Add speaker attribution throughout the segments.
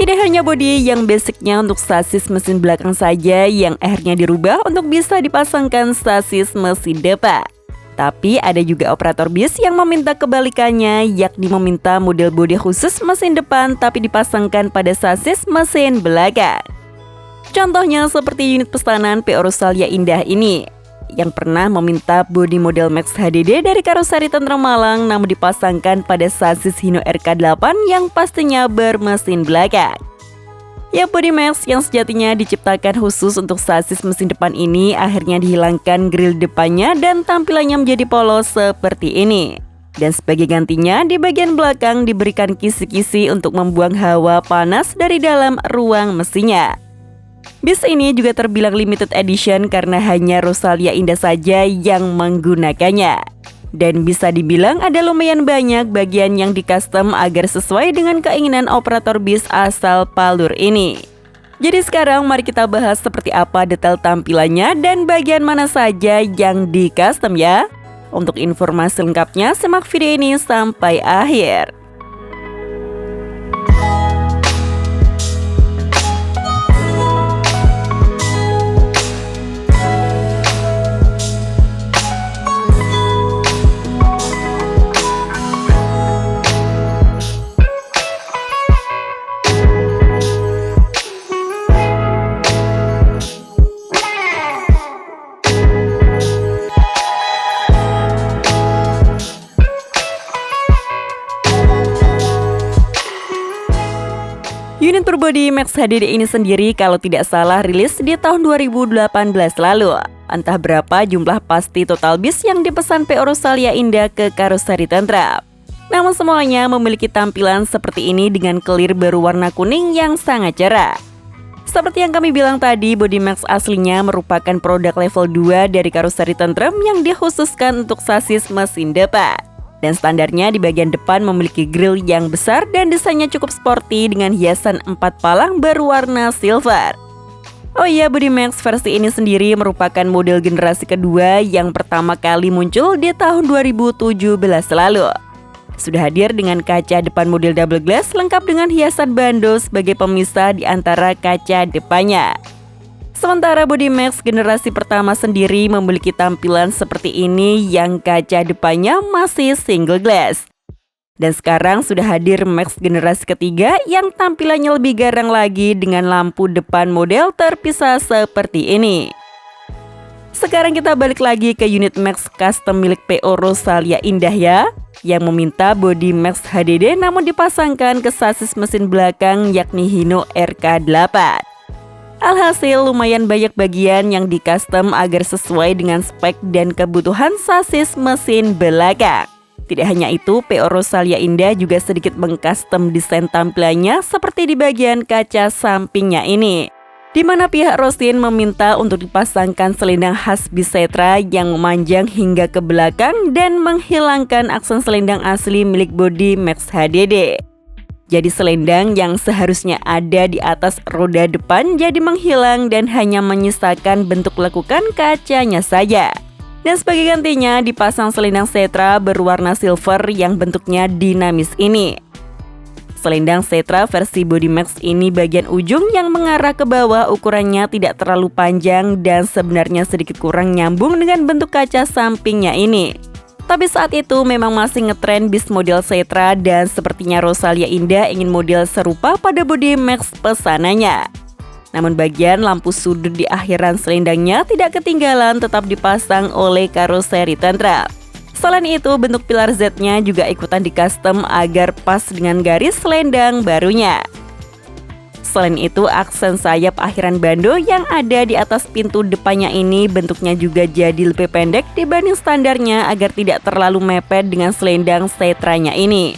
Speaker 1: Tidak hanya bodi yang basicnya untuk sasis mesin belakang saja yang akhirnya dirubah untuk bisa dipasangkan sasis mesin depan. Tapi ada juga operator bis yang meminta kebalikannya, yakni meminta model bodi khusus mesin depan tapi dipasangkan pada sasis mesin belakang. Contohnya seperti unit pesanan PO Rosalia Indah ini, yang pernah meminta bodi model Max HDD dari karoseri Tentrem Malang namun dipasangkan pada sasis Hino RK8 yang pastinya bermesin belakang. Ya, bodi Max yang sejatinya diciptakan khusus untuk sasis mesin depan ini akhirnya dihilangkan grill depannya dan tampilannya menjadi polos seperti ini. Dan sebagai gantinya di bagian belakang diberikan kisi-kisi untuk membuang hawa panas dari dalam ruang mesinnya. Bis ini juga terbilang limited edition karena hanya Rosalia Indah saja yang menggunakannya. Dan bisa dibilang ada lumayan banyak bagian yang di-custom agar sesuai dengan keinginan operator bis asal Palur ini. Jadi sekarang mari kita bahas seperti apa detail tampilannya dan bagian mana saja yang di-custom ya. Untuk informasi lengkapnya simak video ini sampai akhir. Unit berbodi Max HDD ini sendiri kalau tidak salah rilis di tahun 2018 lalu. Entah berapa jumlah pasti total bis yang dipesan PO Rosalia Indah ke karoseri Tentrem. Namun semuanya memiliki tampilan seperti ini dengan clear berwarna kuning yang sangat cerah. Seperti yang kami bilang tadi, bodi Max aslinya merupakan produk level 2 dari karoseri Tentrem yang dikhususkan untuk sasis mesin depan. Dan standarnya di bagian depan memiliki grill yang besar dan desainnya cukup sporty dengan hiasan 4 palang berwarna silver. Oh iya, bodi Max versi ini sendiri merupakan model generasi kedua yang pertama kali muncul di tahun 2017 lalu. Sudah hadir dengan kaca depan model double glass lengkap dengan hiasan bando sebagai pemisah di antara kaca depannya. Sementara bodi Max generasi pertama sendiri memiliki tampilan seperti ini yang kaca depannya masih single glass. Dan sekarang sudah hadir Max generasi ketiga yang tampilannya lebih garang lagi dengan lampu depan model terpisah seperti ini. Sekarang kita balik lagi ke unit Max custom milik PO Rosalia Indah ya, yang meminta bodi Max HDD namun dipasangkan ke sasis mesin belakang yakni Hino RK8. Alhasil lumayan banyak bagian yang di-custom agar sesuai dengan spek dan kebutuhan sasis mesin belakang. Tidak hanya itu, PO Rosalia Indah juga sedikit meng-custom desain tampilannya seperti di bagian kaca sampingnya ini, di mana pihak Rosin meminta untuk dipasangkan selendang khas bis Setra yang memanjang hingga ke belakang dan menghilangkan aksen selendang asli milik bodi Max HDD. Jadi selendang yang seharusnya ada di atas roda depan jadi menghilang dan hanya menyisakan bentuk lekukan kacanya saja. Dan sebagai gantinya dipasang selendang Setra berwarna silver yang bentuknya dinamis ini. Selendang Setra versi bodi Max ini bagian ujung yang mengarah ke bawah ukurannya tidak terlalu panjang dan sebenarnya sedikit kurang nyambung dengan bentuk kaca sampingnya ini. Tapi saat itu memang masih ngetren bis model Setra dan sepertinya Rosalia Indah ingin model serupa pada bodi Max pesanannya. Namun bagian lampu sudut di akhiran selendangnya tidak ketinggalan tetap dipasang oleh karoseri Tentrem. Selain itu bentuk pilar Z-nya juga ikutan di-custom agar pas dengan garis selendang barunya. Selain itu, aksen sayap akhiran bando yang ada di atas pintu depannya ini bentuknya juga jadi lebih pendek dibanding standarnya agar tidak terlalu mepet dengan selendang Setranya ini.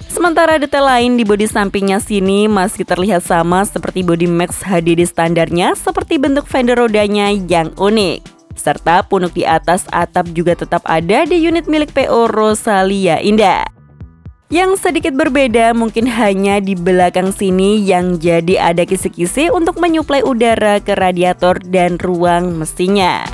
Speaker 1: Sementara detail lain di bodi sampingnya sini masih terlihat sama seperti bodi Max HDD standarnya seperti bentuk fender rodanya yang unik. Serta punuk di atas atap juga tetap ada di unit milik PO Rosalia Indah. Yang sedikit berbeda mungkin hanya di belakang sini yang jadi ada kisi-kisi untuk menyuplai udara ke radiator dan ruang mesinnya.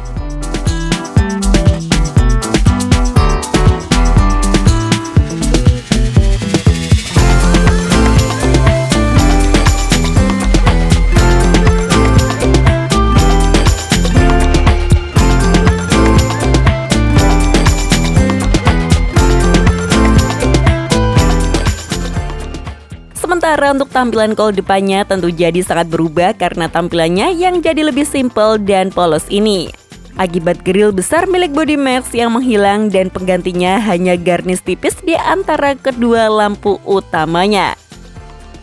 Speaker 1: Sementara untuk tampilan kol depannya tentu jadi sangat berubah karena tampilannya yang jadi lebih simpel dan polos ini. Akibat grill besar milik Body Max yang menghilang dan penggantinya hanya garnish tipis di antara kedua lampu utamanya.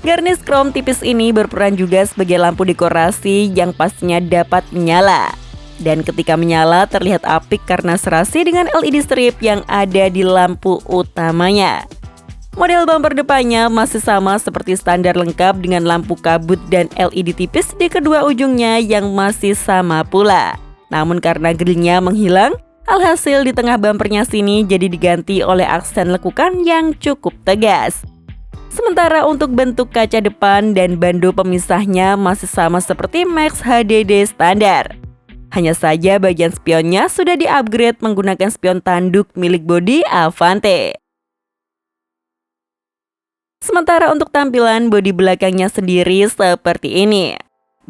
Speaker 1: Garnish chrome tipis ini berperan juga sebagai lampu dekorasi yang pastinya dapat menyala. Dan ketika menyala terlihat apik karena serasi dengan LED strip yang ada di lampu utamanya. Model bumper depannya masih sama seperti standar lengkap dengan lampu kabut dan LED tipis di kedua ujungnya yang masih sama pula. Namun karena grillnya menghilang, alhasil di tengah bumpernya sini jadi diganti oleh aksen lekukan yang cukup tegas. Sementara untuk bentuk kaca depan dan bando pemisahnya masih sama seperti Max HDD standar. Hanya saja bagian spionnya sudah di-upgrade menggunakan spion tanduk milik Body Avante. Sementara untuk tampilan bodi belakangnya sendiri seperti ini.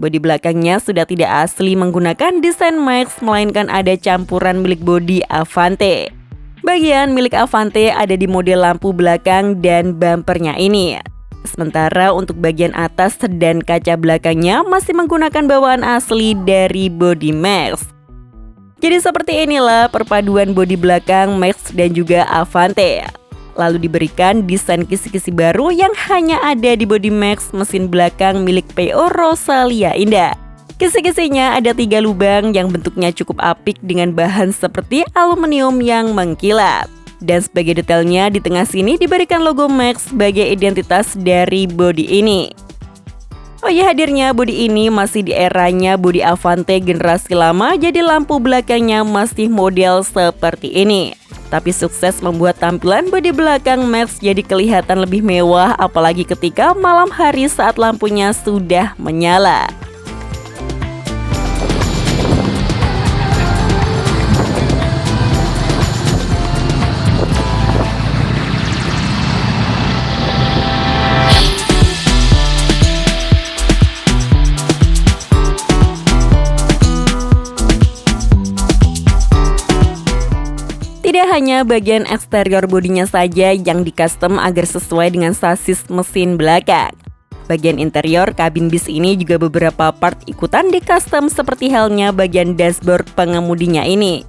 Speaker 1: Bodi belakangnya sudah tidak asli menggunakan desain Max, melainkan ada campuran milik Body Avante. Bagian milik Avante ada di model lampu belakang dan bumpernya ini. Sementara untuk bagian atas dan kaca belakangnya masih menggunakan bawaan asli dari Body Max. Jadi seperti inilah perpaduan bodi belakang Max dan juga Avante. Lalu diberikan desain kisi-kisi baru yang hanya ada di Body Max mesin belakang milik PO Rosalia Indah. Kisi-kisinya ada 3 lubang yang bentuknya cukup apik dengan bahan seperti aluminium yang mengkilap. Dan sebagai detailnya di tengah sini diberikan logo Max sebagai identitas dari bodi ini. Oh ya, hadirnya bodi ini masih di eranya Body Avante generasi lama, jadi lampu belakangnya masih model seperti ini. Tapi sukses membuat tampilan bodi belakang Max jadi kelihatan lebih mewah, apalagi ketika malam hari saat lampunya sudah menyala. Tidak hanya bagian eksterior bodinya saja yang di-custom agar sesuai dengan sasis mesin belakang. Bagian interior kabin bis ini juga beberapa part ikutan di-custom seperti halnya bagian dashboard pengemudinya ini.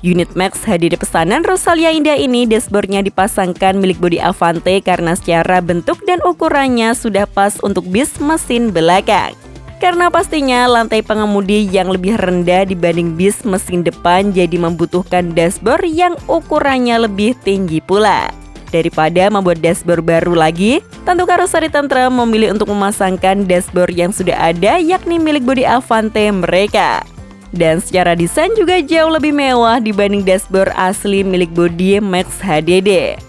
Speaker 1: Unit Max HDD pesanan Rosalia Indah ini dashboardnya dipasangkan milik Body Avante karena secara bentuk dan ukurannya sudah pas untuk bis mesin belakang. Karena pastinya lantai pengemudi yang lebih rendah dibanding bis mesin depan jadi membutuhkan dashboard yang ukurannya lebih tinggi pula. Daripada membuat dashboard baru lagi, tentu karoseri Tantrum memilih untuk memasangkan dashboard yang sudah ada yakni milik Body Avante mereka. Dan secara desain juga jauh lebih mewah dibanding dashboard asli milik Body Max HDD.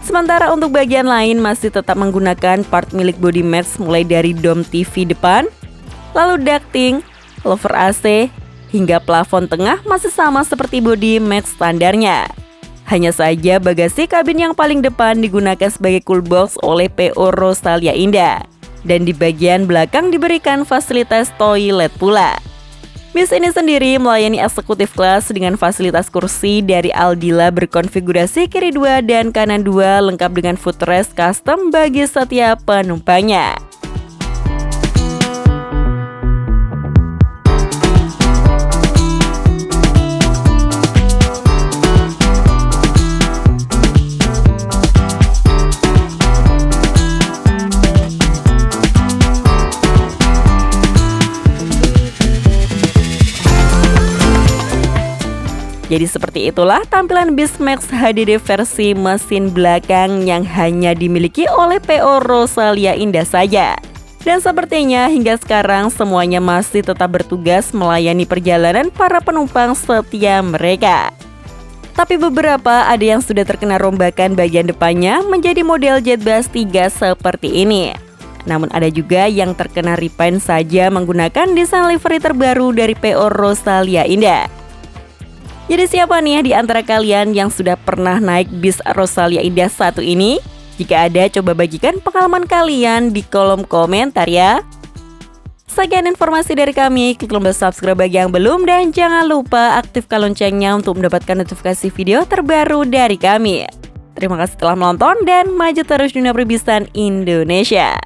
Speaker 1: Sementara untuk bagian lain masih tetap menggunakan part milik Body Max mulai dari dom TV depan, lalu ducting, louvre AC, hingga plafon tengah masih sama seperti Body Max standarnya. Hanya saja bagasi kabin yang paling depan digunakan sebagai cool box oleh PO Rosalia Indah. Dan di bagian belakang diberikan fasilitas toilet pula. Bis ini sendiri melayani eksekutif kelas dengan fasilitas kursi dari Aldila berkonfigurasi kiri 2 dan kanan 2 lengkap dengan footrest custom bagi setiap penumpangnya. Jadi seperti itulah tampilan bis Max HDD versi mesin belakang yang hanya dimiliki oleh PO Rosalia Indah saja. Dan sepertinya hingga sekarang semuanya masih tetap bertugas melayani perjalanan para penumpang setia mereka. Tapi beberapa ada yang sudah terkena rombakan bagian depannya menjadi model Jetbus 3 seperti ini. Namun ada juga yang terkena repaint saja menggunakan desain livery terbaru dari PO Rosalia Indah. Jadi siapa nih di antara kalian yang sudah pernah naik bis Rosalia Indah satu ini? Jika ada, coba bagikan pengalaman kalian di kolom komentar ya. Sekian informasi dari kami, klik tombol subscribe bagi yang belum dan jangan lupa aktifkan loncengnya untuk mendapatkan notifikasi video terbaru dari kami. Terima kasih telah menonton dan maju terus dunia perbisan Indonesia.